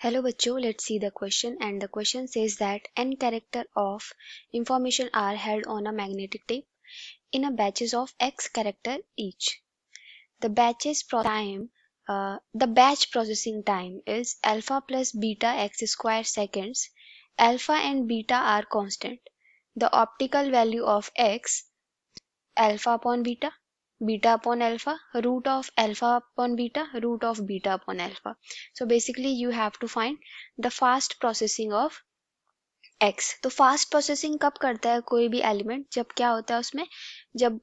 Hello बच्चों, let's see the question and the question says that n character of information are held on a magnetic tape in a batches of x character each. The the batch processing time is alpha plus beta x square seconds. Alpha and beta are constant. The optical value of x alpha upon beta, beta upon alpha, root of alpha upon beta, root of beta upon alpha. So basically you have to find the fast processing of x. तो fast processing कब करता है कोई भी element? जब क्या होता है उसमें, जब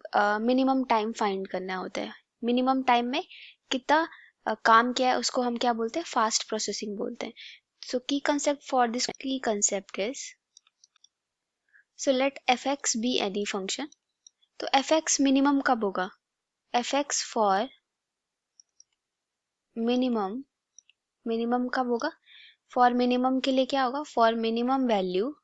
मिनिमम टाइम फाइंड करना होता है. मिनिमम टाइम में कितना काम किया है उसको हम क्या बोलते हैं? फास्ट प्रोसेसिंग बोलते हैं. सो की कंसेप्ट फॉर दिस की concept is, so let F x be any function. तो एफ एक्स मिनिमम कब होगा? F x for minimum, minimum कब होगा? फॉर मिनिमम के लिए क्या होगा? For minimum value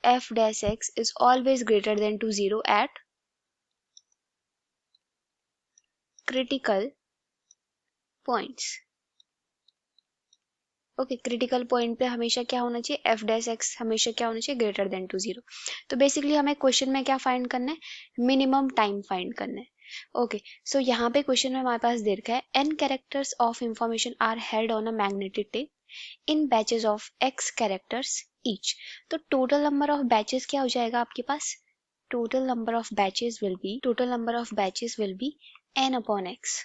f dash x is always greater than to 0 at critical points. Okay, critical point पे हमेशा क्या होना चाहिए? f dash x हमेशा क्या होना चाहिए? Greater than to 0. तो बेसिकली हमें क्वेश्चन में क्या फाइंड करना है? मिनिमम टाइम फाइंड करना है. ओके, सो यहाँ पे क्वेश्चन में हमारे पास दे रखा है n characters of information are held on a magnetic tape in batches of x characters each. तो टोटल नंबर ऑफ बैचेस क्या हो जाएगा आपके पास? Total number of batches will be n upon x.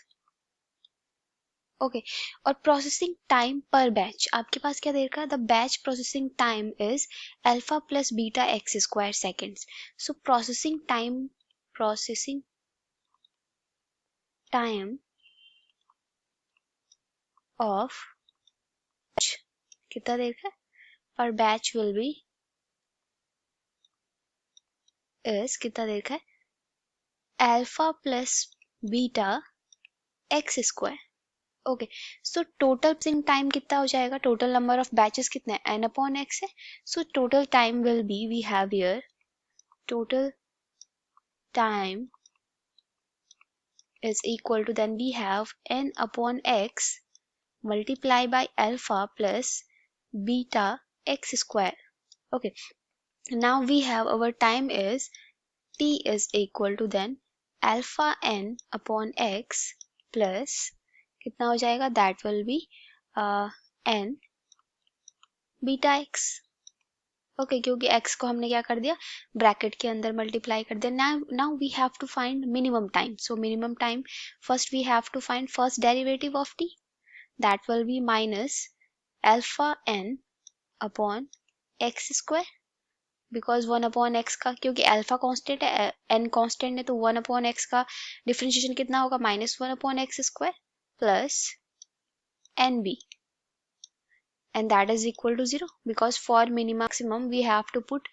Okay, और प्रोसेसिंग टाइम पर बैच आपके पास क्या दे रखा है? The batch processing time is alpha plus beta x square seconds. So processing time of कितना दे रखा है? पर बैच विल बी इज कितना दे रखा है? Alpha plus beta x square. Okay, so total processing time कितना हो जाएगा? टोटल नंबर ऑफ बैचेस कितने हैं? n अपॉन x है. So total time will be, we have here total time is equal to, then we have n upon x multiply by alpha plus beta x square. Okay, now we have our time is t is equal to then alpha n upon x plus कितना हो जाएगा? that will be n beta x. Okay, क्योंकि x को हमने क्या कर दिया? Bracket के अंदर मल्टीप्लाई कर दिया. Now we have to find minimum time. So minimum time, first we have to find first derivative of t, that will be minus alpha n upon x square, because 1 upon x का, क्योंकि alpha constant है, n constant है, तो 1 upon x का differentiation कितना होगा? -1 upon x square plus nb, and that is equal to 0, because for maximum we have to put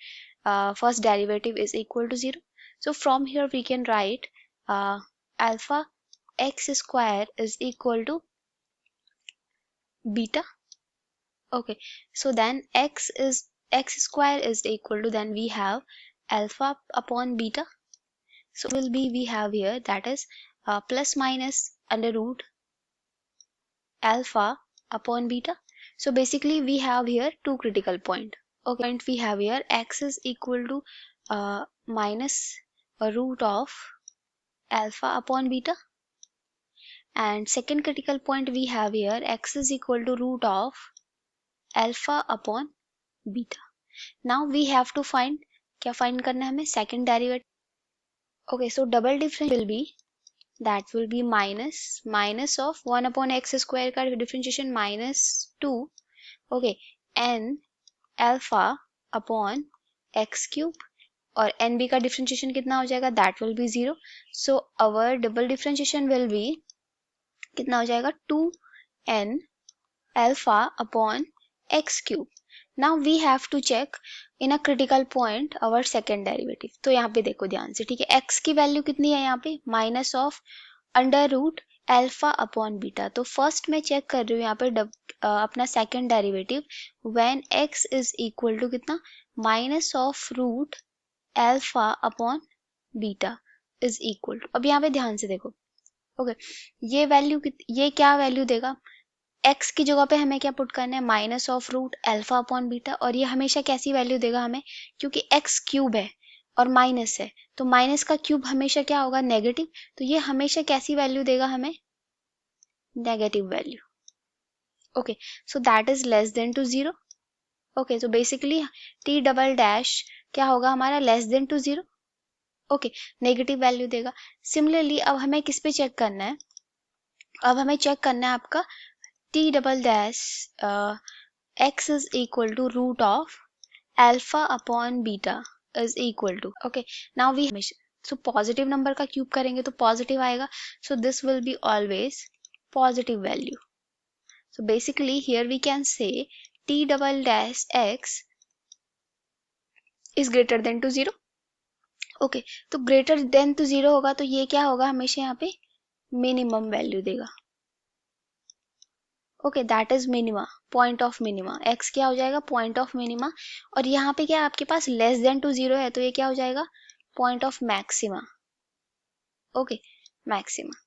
first derivative is equal to 0. So from here we can write alpha x square is equal to beta. Okay, so then x square is equal to, then we have alpha upon beta. So will be, we have here, that is plus minus under root alpha upon beta. So basically we have here two critical point. Okay, point we have here x is equal to minus a root of alpha upon beta, and second critical point we have here x is equal to root of alpha upon beta. Now we have to find, क्या find करना है हमें? second derivative. Okay, so double differentiation will be, that will be minus of 1 upon x square का differentiation -2. Okay, n alpha upon x cube, और nb का differentiation कितना हो जाएगा? that will be 0. so our double differentiation will be कितना हो जाएगा? 2n alpha upon x cube. now we have to check in a critical point our second derivative. तो यहाँ पे देखो ध्यान से, ठीक है? x की वैल्यू कितनी है यहाँ पे? Minus of under root alpha upon beta. तो फर्स्ट मैं चेक कर रही हूँ यहाँ पे अपना second derivative, when x is equal to कितना? Minus of root alpha upon beta is equal to. अब यहाँ पे ध्यान से देखो, ओके, ये क्या वैल्यू देगा, x की जगह पे हमें क्या पुट करना है, minus of root alpha upon beta, और ये हमेशा कैसी वैल्यू देगा हमें, क्योंकि x क्यूब है और माइनस है, तो माइनस का क्यूब हमेशा क्या होगा, नेगेटिव, तो ये हमेशा कैसी वैल्यू देगा हमें, negative value. Okay, so that is less than to zero. Okay, so basically t double dash क्या होगा हमारा, less than to zero. Okay, negative value देगा। सिमिलरली अब हमें किस पे चेक करना है, अब हमें चेक करना है आपका t double dash x is equal to root of alpha upon beta is equal to, okay, now we so positive number का क्यूब करेंगे तो पॉजिटिव आएगा, so this will be always positive value. So basically here we can say t double dash x is greater than to zero. Okay, तो greater than to zero होगा तो ये क्या होगा, हमेशा यहाँ पे मिनिमम वैल्यू देगा। Okay, that is minima, point of minima, x क्या हो जाएगा, पॉइंट ऑफ मिनिमा, और यहाँ पे क्या आपके पास लेस देन टू जीरो है तो ये क्या हो जाएगा, point of maxima. Okay, maxima.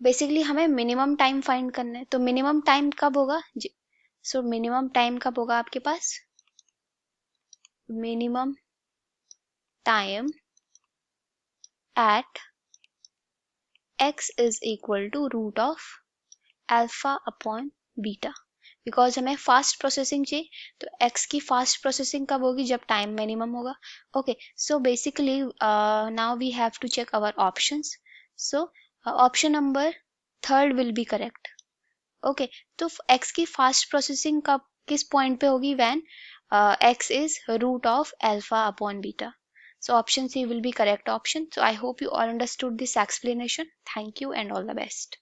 Basically हमें मिनिमम टाइम फाइंड करना है, तो मिनिमम टाइम कब होगा, सो मिनिमम टाइम कब होगा आपके पास, minimum time at x is equal to root of alpha upon beta, because हमें फास्ट प्रोसेसिंग चाहिए, तो x की फास्ट प्रोसेसिंग कब होगी, जब टाइम मिनिमम होगा। Okay, so basically now we have to check our options, so option number third will be correct. Okay, तो x की फास्ट प्रोसेसिंग कब किस पॉइंट पे होगी, when x is root of alpha upon beta. So option C will be correct option. So I hope you all understood this explanation. Thank you and all the best.